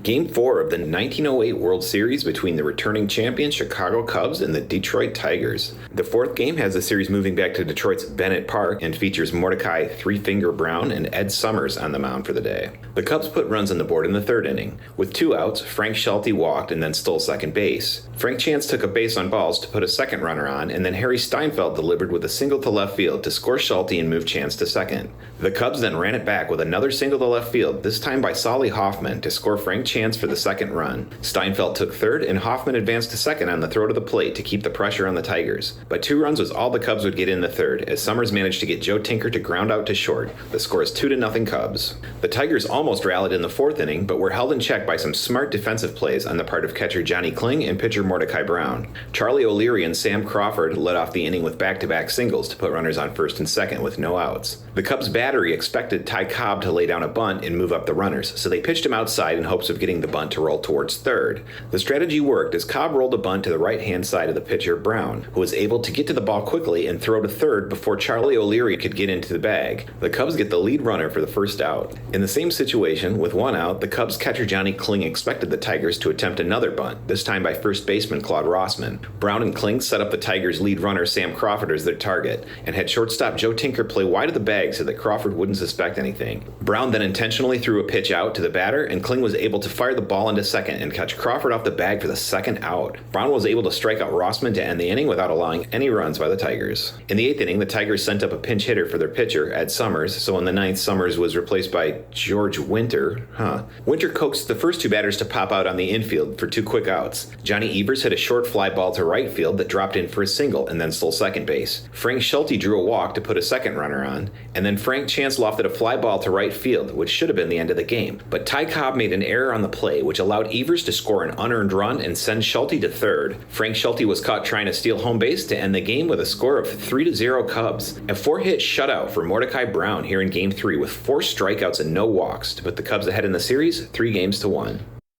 Game 4 of the 1908 World Series between the returning champion Chicago Cubs and the Detroit Tigers. The fourth game has the series moving back to Detroit's Bennett Park and features Mordecai Three Finger Brown and Ed Summers on the mound for the day. The Cubs put runs on the board in the third inning. With 2 outs, Frank Schulte walked and then stole second base. Frank Chance took a base on balls to put a second runner on, and then Harry Steinfeld delivered with a single to left field to score Schulte and move Chance to second. The Cubs then ran it back with another single to left field, this time by Solly Hoffman, to score Frank Chance for the second run. Steinfeld took third, and Hoffman advanced to second on the throw to the plate to keep the pressure on the Tigers. But 2 runs was all the Cubs would get in the third, as Summers managed to get Joe Tinker to ground out to short. The score is 2-0 Cubs. The Tigers almost rallied in the fourth inning, but were held in check by some smart defensive plays on the part of catcher Johnny Kling and pitcher Mordecai Brown. Charlie O'Leary and Sam Crawford led off the inning with back-to-back singles to put runners on first and second with no outs. The Cubs battery expected Ty Cobb to lay down a bunt and move up the runners, so they pitched him outside in hopes of getting the bunt to roll towards third. The strategy worked as Cobb rolled a bunt to the right-hand side of the pitcher Brown, who was able to get to the ball quickly and throw to third before Charlie O'Leary could get into the bag. The Cubs get the lead runner for the first out. In the same situation, with 1 out, the Cubs catcher Johnny Kling expected the Tigers to attempt another bunt, this time by first baseman Claude Rossman. Brown and Kling set up the Tigers' lead runner Sam Crawford as their target, and had shortstop Joe Tinker play wide of the bag so that Crawford wouldn't suspect anything. Brown then intentionally threw a pitch out to the batter, and Kling was able to fire the ball into second and catch Crawford off the bag for the second out. Brown was able to strike out Rossman to end the inning without allowing any runs by the Tigers. In the 8th inning, the Tigers sent up a pinch hitter for their pitcher, Ed Summers, so in the 9th, Summers was replaced by George Winter. Winter coaxed the first 2 batters to pop out on the infield for 2 quick outs. Johnny Evers hit a short fly ball to right field that dropped in for a single and then stole second base. Frank Schulte drew a walk to put a second runner on, and then Frank Chance lofted a fly ball to right field, which should have been the end of the game. But Ty Cobb made an error on the play, which allowed Evers to score an unearned run and send Schulte to third. Frank Schulte was caught trying to steal home base to end the game with a score of 3-0 Cubs. A 4-hit shutout for Mordecai Brown here in Game 3 with 4 strikeouts and no walks to put the Cubs ahead in the series 3-1.